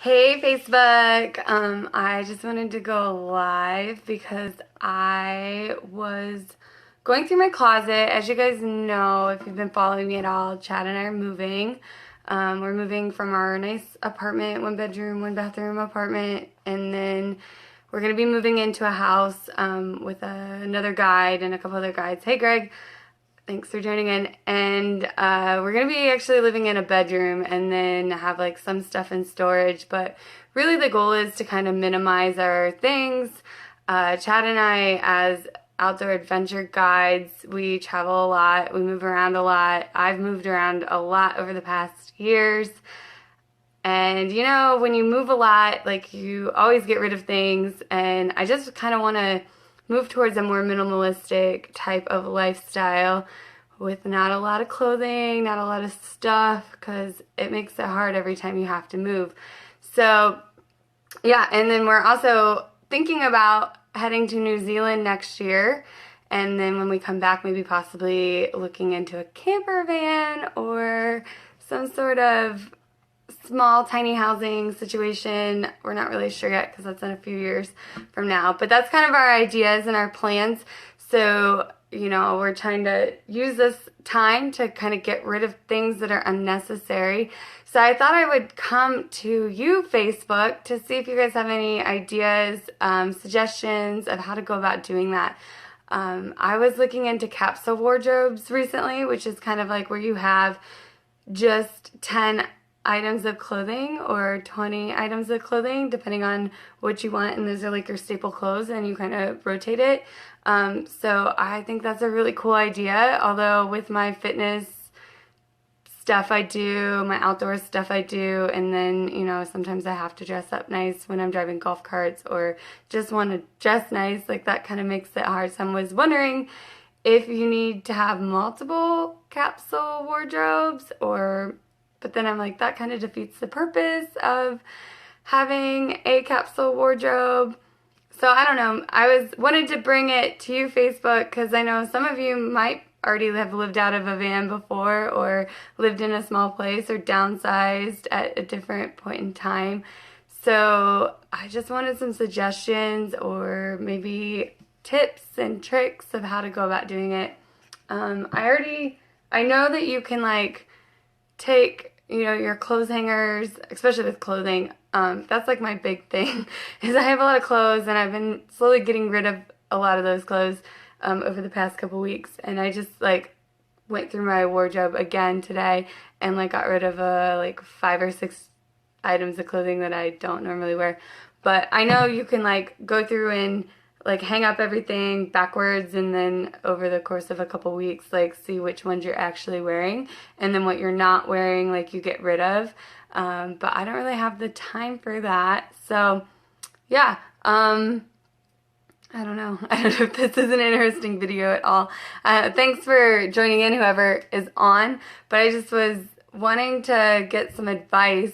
Hey Facebook, I just wanted to go live because I was going through my closet. As you guys know, if you've been following me at all, Chad and I are moving. We're moving from our nice apartment, one bedroom, one bathroom apartment, and then we're going to be moving into a house with another guide and a couple other guides. Hey Greg. Thanks for joining in. And we're going to be actually living in a bedroom and then have like some stuff in storage. But really the goal is to kind of minimize our things. Chad and I, as outdoor adventure guides, we travel a lot. We move around a lot. I've moved around a lot over the past years. And you know, when you move a lot, like you always get rid of things. And I just kind of want to move towards a more minimalistic type of lifestyle with not a lot of clothing, not a lot of stuff, because it makes it hard every time you have to move. So yeah, and then we're also thinking about heading to New Zealand next year, and then when we come back, maybe possibly looking into a camper van or some sort of small tiny housing situation. We're not really sure yet because that's in a few years from now, but that's kind of our ideas and our plans. So you know, we're trying to use this time to kind of get rid of things that are unnecessary. So I thought I would come to you, Facebook, to see if you guys have any ideas, suggestions of how to go about doing that. I was looking into capsule wardrobes recently, which is kind of like where you have just 10 items of clothing or 20 items of clothing depending on what you want, and those are like your staple clothes and you kind of rotate it. So I think that's a really cool idea, although with my fitness stuff I do, my outdoor stuff I do, and then you know sometimes I have to dress up nice when I'm driving golf carts or just want to dress nice, like that kind of makes it hard. So I was wondering if you need to have multiple capsule wardrobes, or but then I'm like, that kind of defeats the purpose of having a capsule wardrobe. So I don't know. I wanted to bring it to you, Facebook, because I know some of you might already have lived out of a van before, or lived in a small place, or downsized at a different point in time. So I just wanted some suggestions or maybe tips and tricks of how to go about doing it. I know that you can like take, you know, your clothes hangers, especially with clothing. That's like my big thing is I have a lot of clothes and I've been slowly getting rid of a lot of those clothes over the past couple weeks, and I just like went through my wardrobe again today and like got rid of like 5 or 6 items of clothing that I don't normally wear. But I know you can like go through and like hang up everything backwards, and then over the course of a couple weeks like see which ones you're actually wearing, and then what you're not wearing like you get rid of. But I don't really have the time for that. So yeah, I don't know. I don't know if this is an interesting video at all. Thanks for joining in, whoever is on, but I just was wanting to get some advice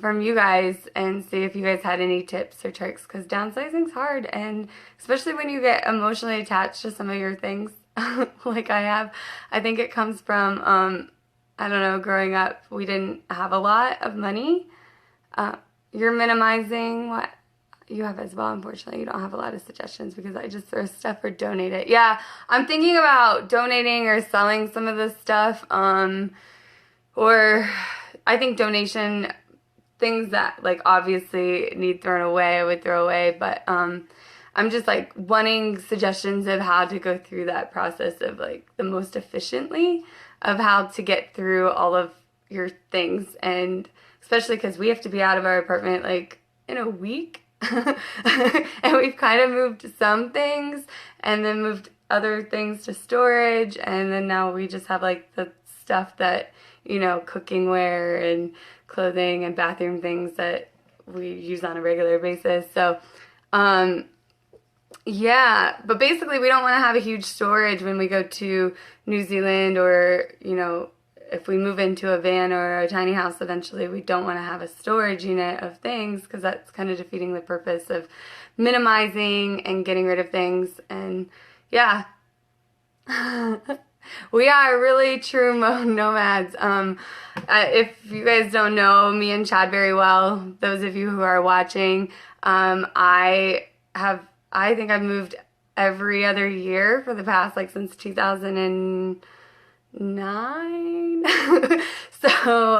from you guys and see if you guys had any tips or tricks, because downsizing's hard, and especially when you get emotionally attached to some of your things like I have. I think it comes from I don't know, growing up we didn't have a lot of money. You're minimizing what you have as well. Unfortunately, you don't have a lot of suggestions because I just throw stuff or donate it. Yeah, I'm thinking about donating or selling some of this stuff, or I think donation, things that like obviously need thrown away I would throw away, but I'm just like wanting suggestions of how to go through that process of like the most efficiently of how to get through all of your things, and especially because we have to be out of our apartment like in a week. And we've kind of moved some things and then moved other things to storage, and then now we just have like the stuff that, you know, cooking ware and clothing and bathroom things that we use on a regular basis. So yeah, but basically we don't want to have a huge storage when we go to New Zealand, or you know, if we move into a van or a tiny house eventually, we don't want to have a storage unit of things, because that's kind of defeating the purpose of minimizing and getting rid of things. And yeah. We are really true nomads. If you guys don't know me and Chad very well, those of you who are watching, I think I've moved every other year for the past, like, since 2009. So,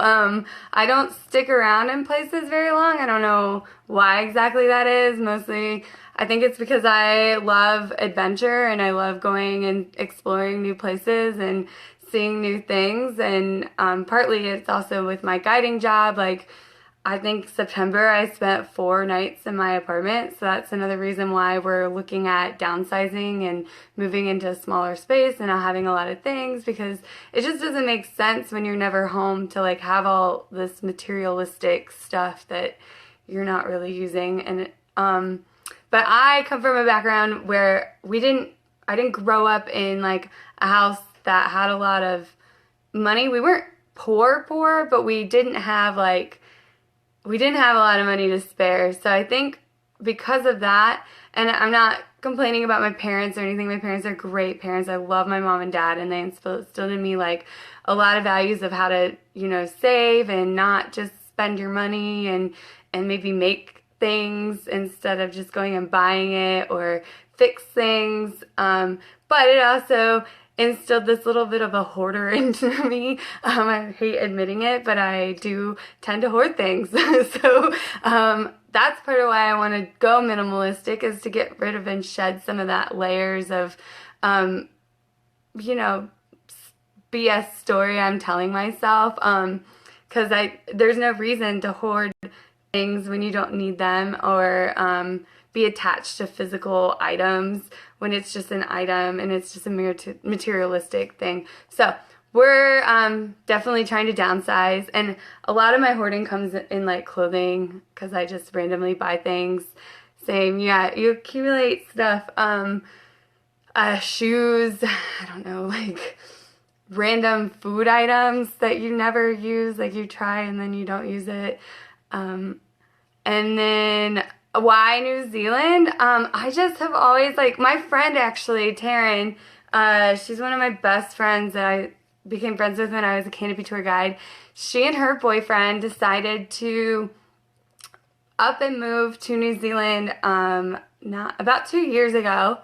I don't stick around in places very long. I don't know why exactly that is. Mostly, I think it's because I love adventure and I love going and exploring new places and seeing new things. And partly it's also with my guiding job. Like, I think September I spent 4 nights in my apartment, so that's another reason why we're looking at downsizing and moving into a smaller space and not having a lot of things, because it just doesn't make sense when you're never home to like have all this materialistic stuff that you're not really using. And but I come from a background where I didn't grow up in like a house that had a lot of money. We weren't poor, but we didn't have a lot of money to spare. So I think because of that, and I'm not complaining about my parents or anything. My parents are great parents. I love my mom and dad, and they instilled in me like a lot of values of how to, save and not just spend your money and maybe make things instead of just going and buying it or fix things. But it also instilled this little bit of a hoarder into me. I hate admitting it, but I do tend to hoard things. So that's part of why I want to go minimalistic, is to get rid of and shed some of that layers of, BS story I'm telling myself. Because there's no reason to hoard things when you don't need them, or be attached to physical items when it's just an item and it's just a materialistic thing. So we're definitely trying to downsize, and a lot of my hoarding comes in like clothing, because I just randomly buy things. Same, yeah, you accumulate stuff. Shoes, I don't know, like random food items that you never use, like you try and then you don't use it. And then why New Zealand? I just have always, like, my friend actually, Taryn, she's one of my best friends that I became friends with when I was a canopy tour guide. She and her boyfriend decided to up and move to New Zealand about 2 years ago,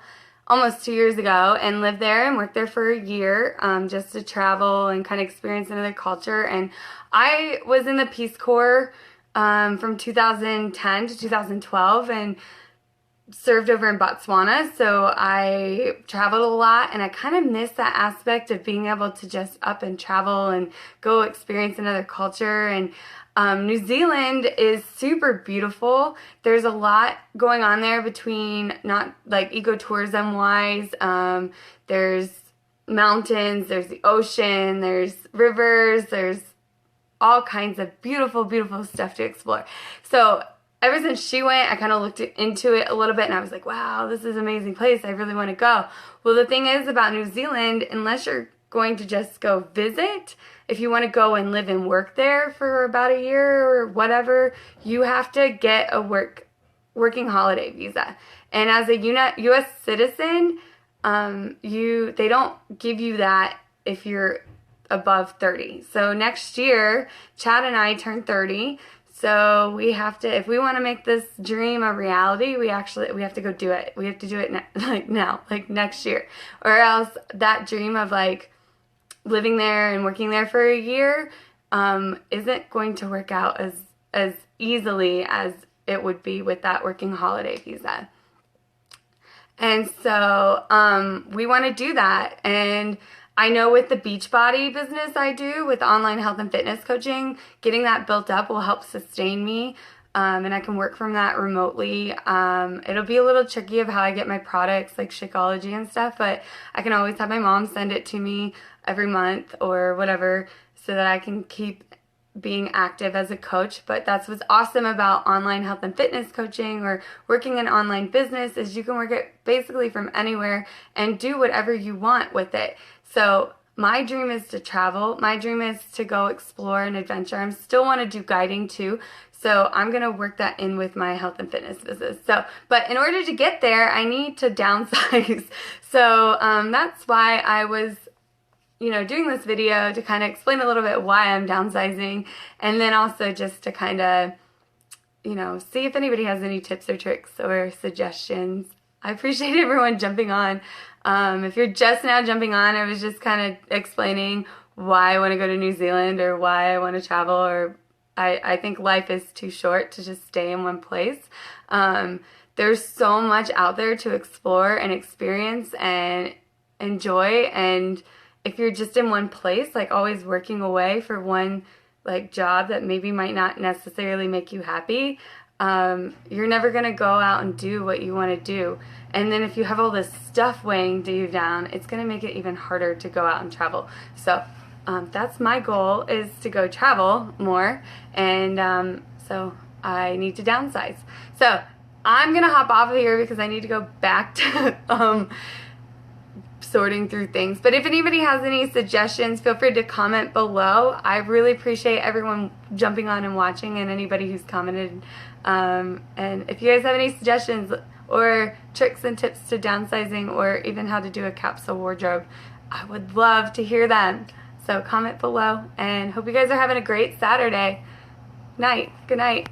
almost 2 years ago, and lived there and worked there for a year, just to travel and kind of experience another culture. And I was in the Peace Corps from 2010 to 2012 and served over in Botswana, so I traveled a lot, and I kind of miss that aspect of being able to just up and travel and go experience another culture. And New Zealand is super beautiful. There's a lot going on there, between not like ecotourism wise. There's mountains, there's the ocean, there's rivers, there's all kinds of beautiful, beautiful stuff to explore. So ever since she went, I kind of looked into it a little bit, and I was like, wow, this is an amazing place. I really want to go. Well, the thing is about New Zealand, unless you're going to just go visit, if you want to go and live and work there for about a year or whatever, you have to get a working holiday visa. And as a U.S. citizen, they don't give you that if you're above 30. So next year, Chad and I turn 30. So we have to, if we want to make this dream a reality, we have to go do it. We have to do it now, like next year. Or else that dream of like living there and working there for a year isn't going to work out as easily as it would be with that working holiday visa. And so we want to do that. And I know with the Beachbody business I do with online health and fitness coaching, getting that built up will help sustain me, and I can work from that remotely. It'll be a little tricky of how I get my products like Shakeology and stuff, but I can always have my mom send it to me every month or whatever, so that I can keep being active as a coach. But that's what's awesome about online health and fitness coaching or working an online business, is you can work it basically from anywhere and do whatever you want with it. So my dream is to travel. My dream is to go explore and adventure. I still want to do guiding too. So I'm going to work that in with my health and fitness business. So, but in order to get there, I need to downsize. So that's why I was doing this video to kind of explain a little bit why I'm downsizing, and then also just to kind of, see if anybody has any tips or tricks or suggestions. I appreciate everyone jumping on. If you're just now jumping on, I was just kind of explaining why I want to go to New Zealand or why I want to travel, or I think life is too short to just stay in one place. There's so much out there to explore and experience and enjoy, and if you're just in one place, like always working away for one job that maybe might not necessarily make you happy, you're never going to go out and do what you want to do. And then if you have all this stuff weighing you down, it's going to make it even harder to go out and travel. So that's my goal, is to go travel more, and so I need to downsize. So I'm going to hop off of here because I need to go back to sorting through things. But if anybody has any suggestions, feel free to comment below. I really appreciate everyone jumping on and watching, and anybody who's commented. And if you guys have any suggestions or tricks and tips to downsizing, or even how to do a capsule wardrobe, I would love to hear them. So comment below, and hope you guys are having a great Saturday night. Good night.